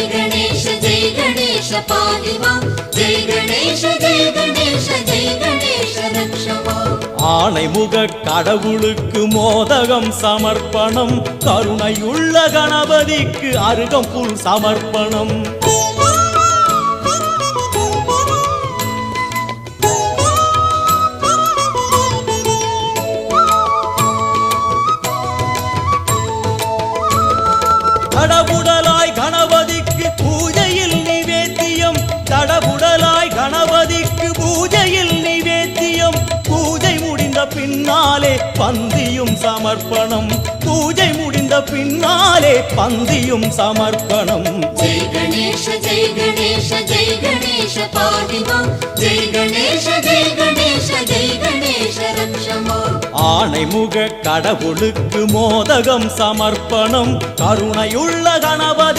गणेश जय गणेश पाहि मां जय गणेश जय गणेश रक्ष मां ஆணைமுக கடவுளுக்கு மோதகம் சமர்ப்பணம் கருணையுள்ள கணபதிக்கு அருகம்புல் சமர்ப்பணம் தடபுடலாய் கணபதிக்கு பூஜையில் நிவேத்தியம் தடபுடலாய் கணபதிக்கு பூஜையில் நிவேத்தியம் பூஜை முடிந்த பின்னாலே பந்தியும் சமர்ப்பணம் பூஜை முடிந்த பின்னாலே பந்தியும் சமர்ப்பணம் जय गणेश पाहि मां जय गणेश रक्ष मां ஆணைமுக கடவுளுக்கு மோதகம் சமர்ப்பணம் கருணையுள்ள கணபதி